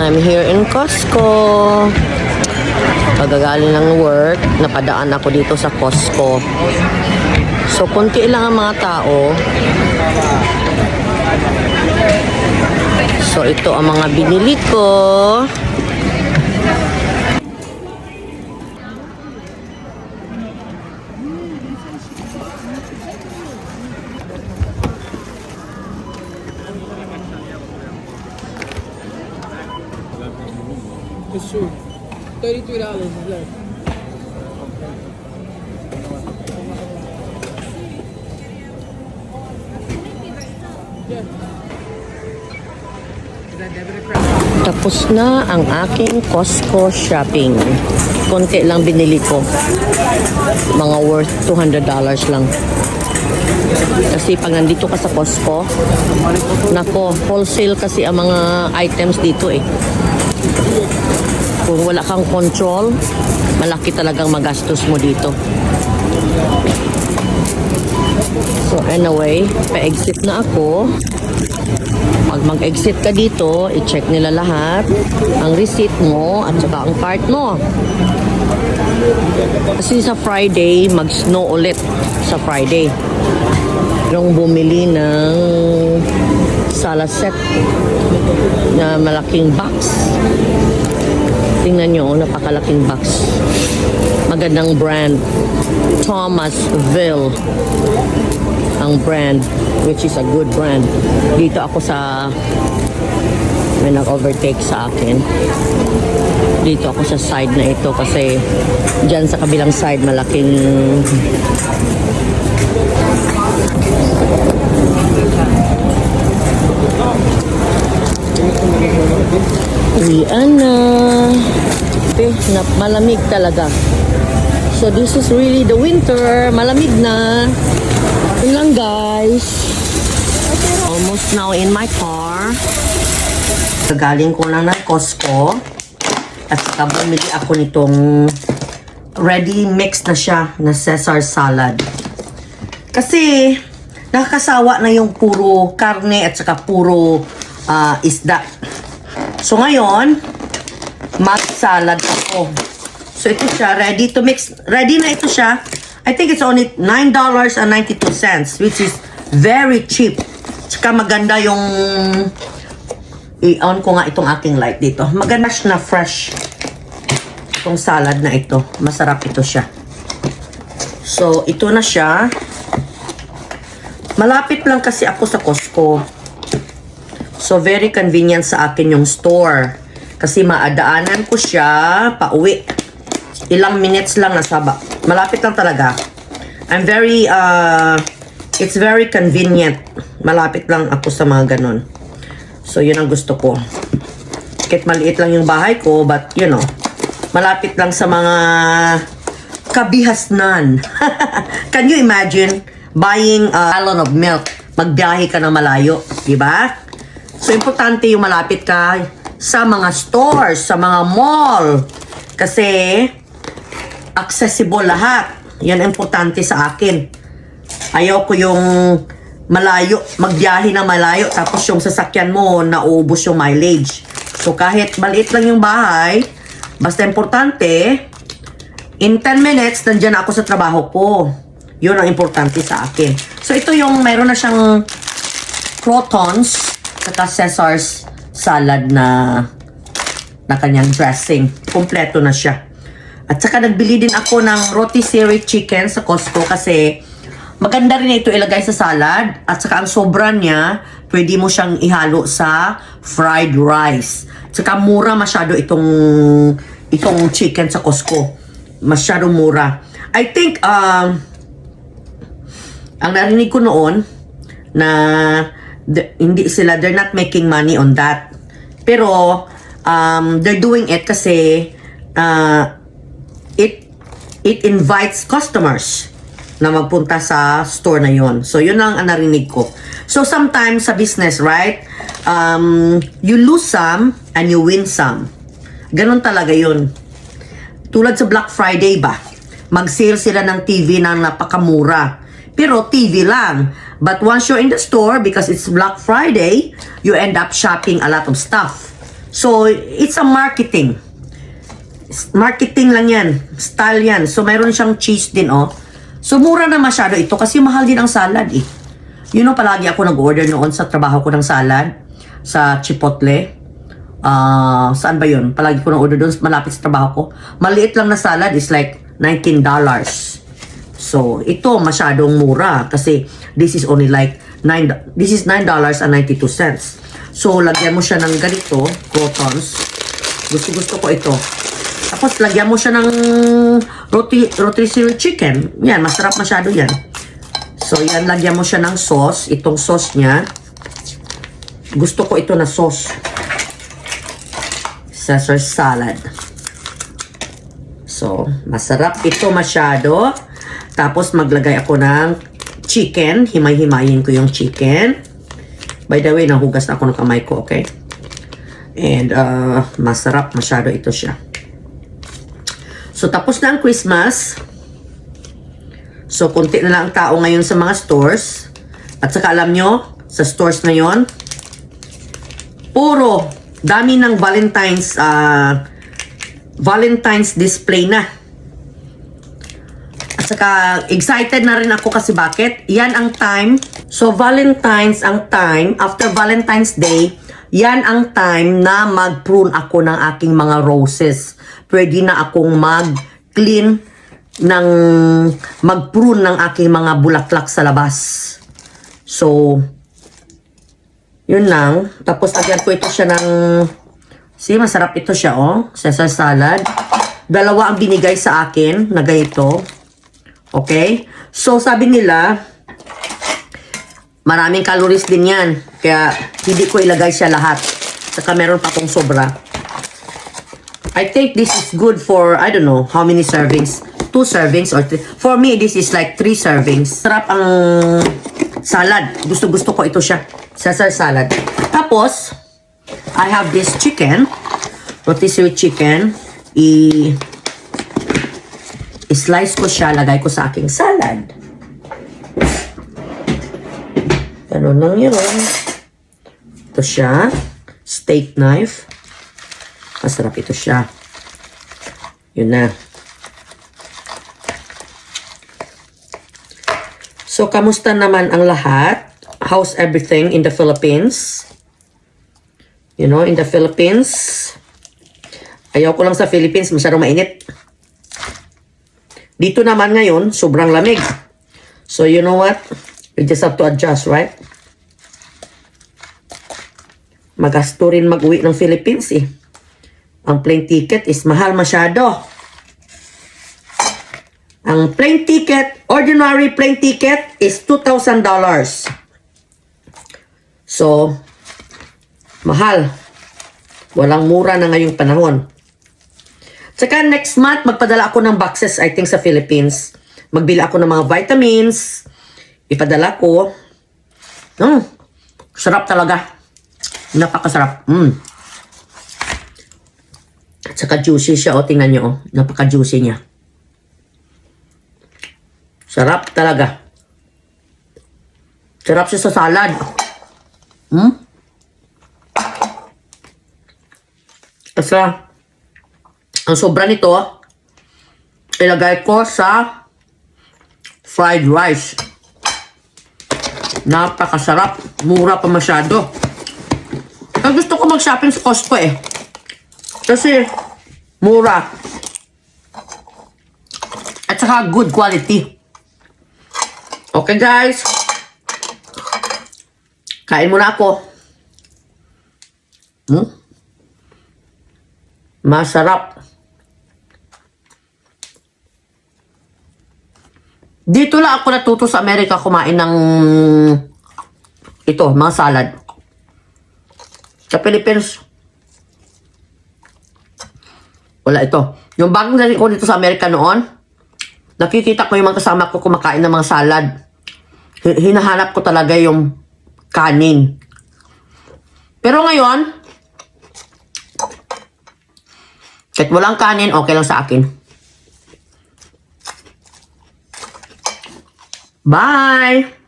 I'm here in Costco. Pagagaling ng work, napadaan ako dito sa Costco. So, konti lang ang mga tao. So, ito ang mga binili ko. It's true. $33 is left. Yeah. Is that debit or credit? Tapos na ang aking Costco shopping. Konti lang binili ko. Mga worth $200 lang. Kasi pag nandito ka sa Costco, nako, wholesale kasi ang mga items dito eh. Kung wala kang control, malaki talagang magastos mo dito. So anyway, pa-exit na ako. Pag mag-exit ka dito, i-check nila lahat, ang receipt mo at saka ang card mo. Kasi sa Friday, mag-snow ulit sa Friday. Yung bumili ng salad set na malaking box. Tingnan nyo, napakalaking box. Magandang brand. Thomasville ang brand, which is a good brand. Dito ako sa may nag-overtake sa akin. Dito ako sa side na ito kasi dyan sa kabilang side malaking Rihanna. Malamig talaga. So this is really the winter. Malamig na. Yun lang guys. Almost now in my car. Galing ko lang ng Costco. At saka bumili ako nitong ready mix na siya na Caesar salad. Kasi nakakasawa na yung puro karne at saka puro isda. So ngayon, mag salad ako. So ito siya, ready to mix. Ready na ito siya. I think it's only $9.92, which is very cheap. Tsaka maganda yung i-on ko nga itong aking light dito. Maganda na fresh itong salad na ito. Masarap ito siya. So ito na siya. Malapit lang kasi ako sa Costco. So, very convenient sa akin yung store. Kasi maadaanan ko siya pauwi. Ilang minutes lang nasaba. Malapit lang talaga. It's very convenient. Malapit lang ako sa mga ganun. So, yun ang gusto ko. Kahit maliit lang yung bahay ko, but, you know, malapit lang sa mga kabihasnan. Can you imagine buying a gallon of milk? Magbiyahe ka na malayo. Diba? So, importante yung malapit ka sa mga stores, sa mga mall. Kasi, accessible lahat. Yan ang importante sa akin. Ayaw ko yung malayo, magbiyahe na malayo, tapos yung sasakyan mo, naubos yung mileage. So, kahit maliit lang yung bahay, basta importante, in 10 minutes, nandyan ako sa trabaho ko. Yun ang importante sa akin. So, ito yung, mayroon na siyang crotons, saka Caesar's salad na kanyang dressing. Kompleto na siya. At saka nagbili din ako ng rotisserie chicken sa Costco kasi maganda rin ito ilagay sa salad. At saka ang sobra niya, pwede mo siyang ihalo sa fried rice. At saka mura masyado itong chicken sa Costco. Masyado mura. I think, ang narinig ko noon na they're not making money on that. Pero, they're doing it kasi it invites customers na magpunta sa store na yon. So, yun ang narinig ko. So, sometimes sa business, right? You lose some and you win some. Ganon talaga yun. Tulad sa Black Friday ba? Mag-sale sila ng TV na napakamura. Pero TV lang. But once you're in the store, because it's Black Friday, you end up shopping a lot of stuff. So, it's a marketing. Marketing lang yan. Style yan. So, mayroon siyang cheese din, oh. So, mura na masyado ito kasi mahal din ang salad, eh. You know, palagi ako nag-order noon sa trabaho ko ng salad sa Chipotle. Saan ba yun? Palagi ko nag-order doon malapit sa trabaho ko. Maliit lang na salad is like $19. So, ito masyadong mura kasi this is only like this is $9.92. So, lagyan mo siya ng ganito, croutons. Gusto ko ito. Tapos, lagyan mo siya ng rotisserie chicken. Yan, masarap masyado yan. So, yan, lagyan mo siya ng sauce. Itong sauce niya. Gusto ko ito na sauce. Caesar salad. So, masarap ito masyado. Tapos, maglagay ako ng chicken. Himay-himayin ko yung chicken. By the way, nahugas na ako ng kamay ko, okay? And, masarap masyado ito siya. So, tapos na ang Christmas. So, konti na lang ang tao ngayon sa mga stores. At saka alam nyo, sa stores na yon, puro dami ng Valentine's display na. At saka, excited na rin ako kasi bakit? Yan ang time. So, Valentine's ang time. After Valentine's Day, yan ang time na mag-prune ako ng aking mga roses. Pwede na akong mag-clean mag-prune ng aking mga bulaklak sa labas. So, yun lang. Tapos, lagyan ko ito siya ng... See, masarap ito siya, oh. Caesar salad. Dalawa ang binigay sa akin na ganito. Okay? So, sabi nila, maraming calories din yan. Kaya, hindi ko ilagay siya lahat. Saka meron pa akong sobra. I think this is good for, I don't know, how many servings? 2 servings or 3. For me, this is like 3 servings. Sarap ang salad. Gusto ko ito siya. Caesar salad. Tapos, I have this chicken. Rotisserie chicken. I-slice ko siya. Lagay ko sa aking salad. Ganun lang yun. Ito siya. Steak knife. Masarap ito siya. Yun na. So, kamusta naman ang lahat? How's everything in the Philippines? You know, in the Philippines. Ayaw ko lang sa Philippines, masyadong mainit. Dito naman ngayon, sobrang lamig. So, you know what? You just have to adjust, right? Magasto rin mag-uwi ng Philippines, eh. Ang plane ticket is mahal masyado. Ang plane ticket, ordinary plane ticket is $2,000. So, mahal. Walang mura na ngayong panahon. Tsaka next month, magpadala ako ng boxes, I think, sa Philippines. Magbili ako ng mga vitamins. Ipadala ko. Sarap talaga. Napakasarap. Tsaka juicy siya. O, tingnan nyo. O. Napaka-juicy niya. Sarap talaga. Sarap siya sa salad. Kasi, ang sobra nito, ilagay ko sa fried rice. Napakasarap. Mura pa masyado. Ang gusto ko mag-shopping sa Costco, eh. Kasi, mura. At saka, good quality. Okay, guys. Kain muna ako. Masarap. Dito lang ako natuto sa Amerika kumain ng ito, mga salad. Sa Philippines, wala ito. Yung bagong dating ko dito sa Amerika noon, nakikita ko yung mga kasama ko kumakain ng mga salad. Hinahanap ko talaga yung kanin. Pero ngayon, kahit walang kanin, okay lang sa akin. Bye!